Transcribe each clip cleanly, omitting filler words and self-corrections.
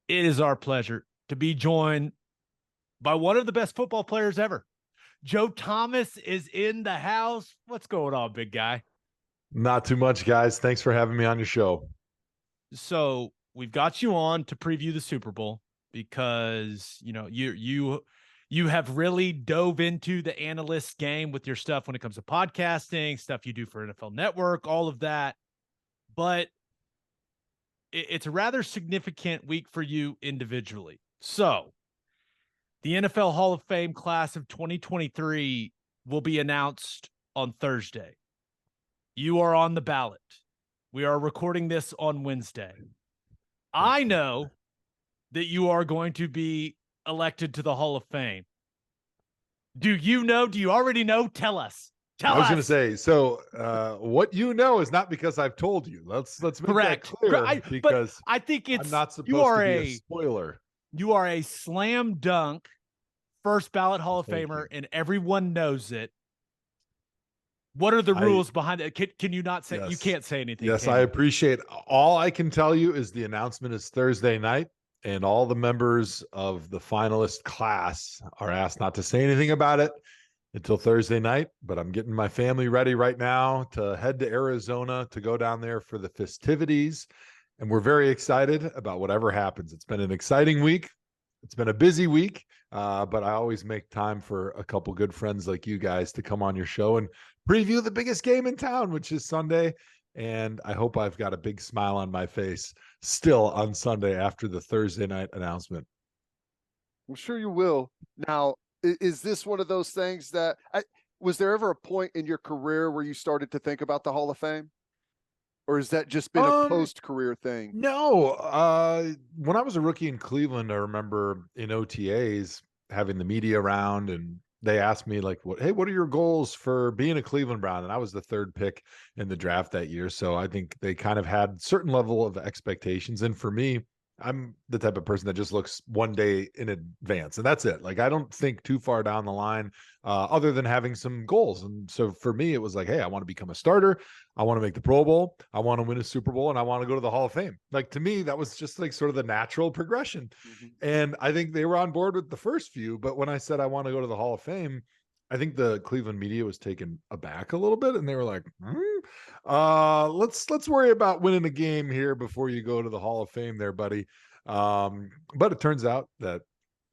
It is our pleasure to be joined by one of the best football players ever. Joe Thomas is in the house. What's going on, big guy? Not too much, guys. Thanks for having me on your show. So we've got you on to preview the Super Bowl because you have really dove into the analyst game with your stuff when it comes to podcasting, stuff you do for NFL Network, all of that. But it's a rather significant week for you individually. So the NFL Hall of Fame class of 2023 will be announced on Thursday. You are on the ballot. We are recording this on Wednesday. I know that you are going to be elected to the Hall of Fame. Do you know? Do you already know? Tell us. Tell I was us. going to say, so what you know is not because I've told you. Let's make Correct. that clear because I think I'm not supposed you are to be a spoiler. You are a slam dunk first ballot Hall of Thank Famer, you. and everyone knows it. What are the rules behind it? Can you not say? Yes, you can't say anything. yes, I appreciate. All I can tell you is the announcement is Thursday night, and all the members of the finalist class are asked not to say anything about it until Thursday night. But I'm getting my family ready right now to head to Arizona to go down there for the festivities, and we're very excited about whatever happens. It's been an exciting week. It's been a busy week, but I always make time for a couple good friends like you guys to come on your show and preview the biggest game in town, which is Sunday. And I hope I've got a big smile on my face still on Sunday after the Thursday night announcement. I'm sure you will. Now, is this one of those things that was there ever a point in your career where you started to think about the Hall of Fame? Or has that just been a post-career thing? No. When I was a rookie in Cleveland, I remember in OTAs having the media around, and they asked me like, what are your goals for being a Cleveland Brown? And I was the third pick in the draft that year. So I think they kind of had certain level of expectations. And for me, I'm the type of person that just looks one day in advance, and that's it. Like, I don't think too far down the line, other than having some goals. And so for me, it was like, hey, I want to become a starter. I want to make the Pro Bowl. I want to win a Super Bowl, and I want to go to the Hall of Fame. Like, to me, that was just like sort of the natural progression. Mm-hmm. And I think they were on board with the first few. But when I said I want to go to the Hall of Fame, I think the Cleveland media was taken aback a little bit, and they were like, let's worry about winning a game here before you go to the Hall of Fame there, buddy. But it turns out that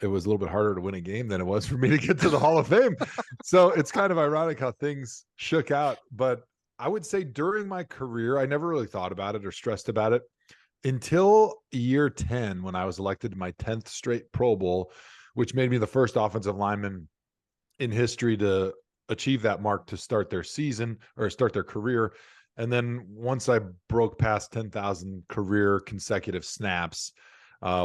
it was a little bit harder to win a game than it was for me to get to the Hall of Fame. So it's kind of ironic how things shook out. But I would say during my career, I never really thought about it or stressed about it until year 10, when I was elected to my 10th straight Pro Bowl, which made me the first offensive lineman in history to achieve that mark to start their season or start their career. And then once I broke past 10,000 career consecutive snaps,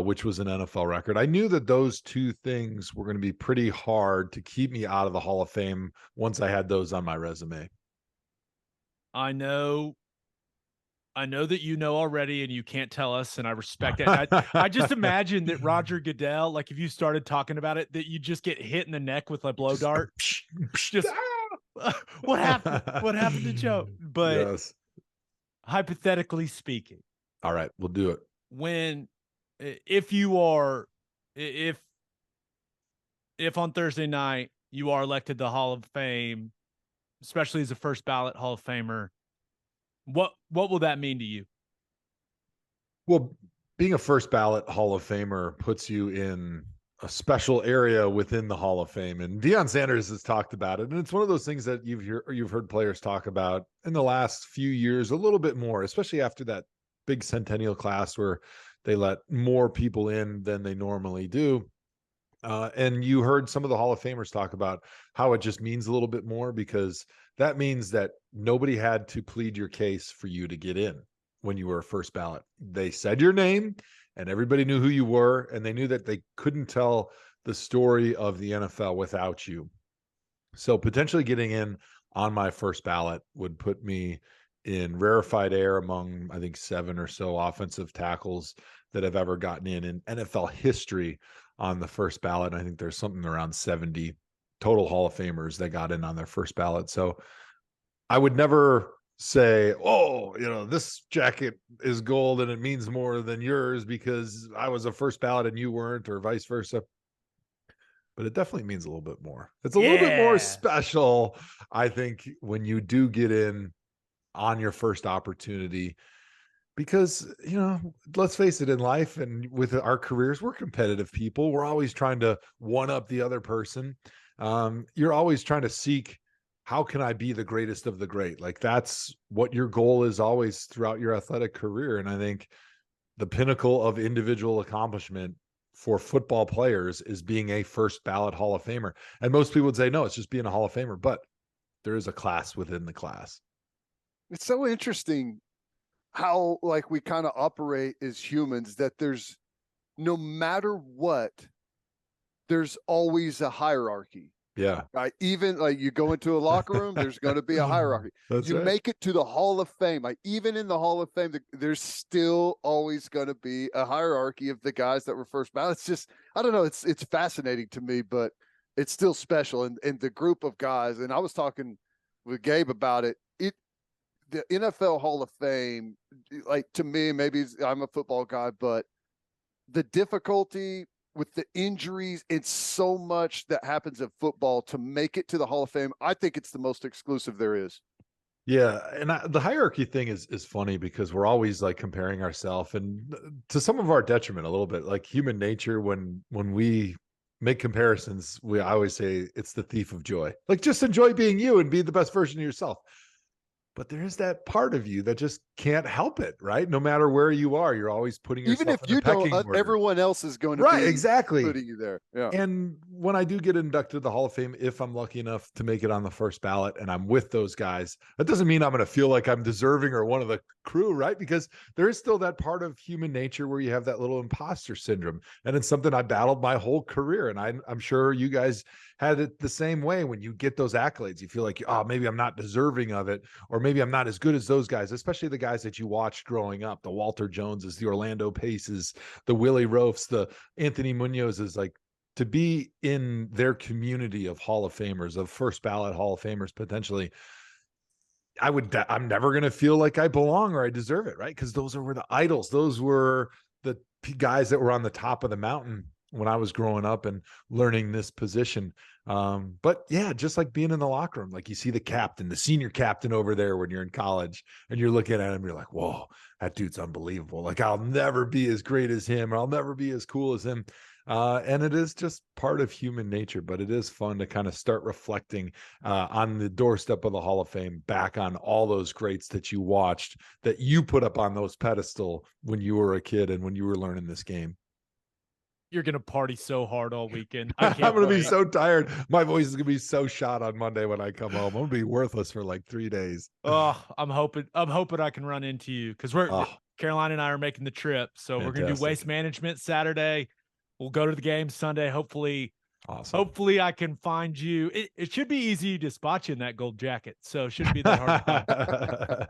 which was an NFL record, I knew that those two things were going to be pretty hard to keep me out of the Hall of Fame once I had those on my resume. I know that you know already, and you can't tell us, and I respect it. I just imagine that Roger Goodell, like if you started talking about it, that you just get hit in the neck with a blow dart. Just what happened? What happened to Joe? But yes. Hypothetically speaking, all right, we'll do it. If on Thursday night you are elected to the Hall of Fame, especially as a first ballot Hall of Famer, what will that mean to you? Well, being a first ballot Hall of Famer puts you in a special area within the Hall of Fame. And Deion Sanders has talked about it. And it's one of those things that you've heard players talk about in the last few years, a little bit more, especially after that big centennial class where they let more people in than they normally do. And you heard some of the Hall of Famers talk about how it just means a little bit more, because that means that nobody had to plead your case for you to get in when you were a first ballot. They said your name and everybody knew who you were, and they knew that they couldn't tell the story of the NFL without you. So potentially getting in on my first ballot would put me in rarefied air among, I think, 7 or so offensive tackles that have ever gotten in NFL history on the first ballot. I think there's something around 70 total Hall of Famers that got in on their first ballot. So I would never say, oh, this jacket is gold and it means more than yours because I was a first ballot and you weren't, or vice versa. But it definitely means a little bit more. It's a little bit more special, I think, when you do get in on your first opportunity, because, let's face it, in life and with our careers, we're competitive people. We're always trying to one up the other person. You're always trying to seek, how can I be the greatest of the great? Like, that's what your goal is always throughout your athletic career. And I think the pinnacle of individual accomplishment for football players is being a first ballot Hall of Famer. And most people would say, no, it's just being a Hall of Famer, but there is a class within the class. It's so interesting how like we kind of operate as humans, that there's, no matter what, there's always a hierarchy. Yeah. Right. Even like you go into a locker room, there's going to be a hierarchy. That's you right. make it to the Hall of Fame. Like even in the Hall of Fame, there's still always going to be a hierarchy of the guys that were first ballot. It's just, I don't know. It's fascinating to me, but it's still special. And the group of guys, and I was talking with Gabe about it. The NFL Hall of Fame, like to me, maybe I'm a football guy, but the difficulty with the injuries and so much that happens in football to make it to the Hall of Fame, I think it's the most exclusive there is. Yeah, and the hierarchy thing is funny because we're always like comparing ourselves, and to some of our detriment a little bit. Like human nature, when we make comparisons, I always say it's the thief of joy. Like, just enjoy being you and be the best version of yourself. But there is that part of you that just can't help it, right? No matter where you are, you're always putting yourself even if in you the pecking don't, order. everyone else is going to Right, be exactly. putting you there. Yeah. And when I do get inducted to the Hall of Fame, if I'm lucky enough to make it on the first ballot and I'm with those guys, that doesn't mean I'm going to feel like I'm deserving or one of the crew, right? Because there is still that part of human nature where you have that little imposter syndrome. And it's something I battled my whole career. And I'm sure you guys had it the same way. When you get those accolades, you feel like, oh, maybe I'm not deserving of it, or maybe I'm not as good as those guys, especially the guys that you watched growing up, the Walter Joneses, the Orlando Paces, the Willie Roafs, the Anthony Munozes. Like, to be in their community of Hall of Famers, of first ballot Hall of Famers, potentially, I'm never going to feel like I belong or I deserve it, right? Because those were the idols. Those were the guys that were on the top of the mountain when I was growing up and learning this position. But yeah, just like being in the locker room, like you see the captain, the senior captain over there when you're in college, and you're looking at him, you're like, whoa, that dude's unbelievable. Like, I'll never be as great as him, or I'll never be as cool as him. And it is just part of human nature, but it is fun to kind of start reflecting on the doorstep of the Hall of Fame back on all those greats that you watched, that you put up on those pedestal when you were a kid and when you were learning this game. You're going to party so hard all weekend. I'm going to be so tired. My voice is going to be so shot on Monday when I come home. I'm going to be worthless for like 3 days. Oh, I'm hoping I can run into you, because Caroline and I are making the trip. So Fantastic. We're going to do waste management Saturday. We'll go to the game Sunday. Hopefully I can find you. It should be easy to spot you in that gold jacket. So it shouldn't be that hard to find.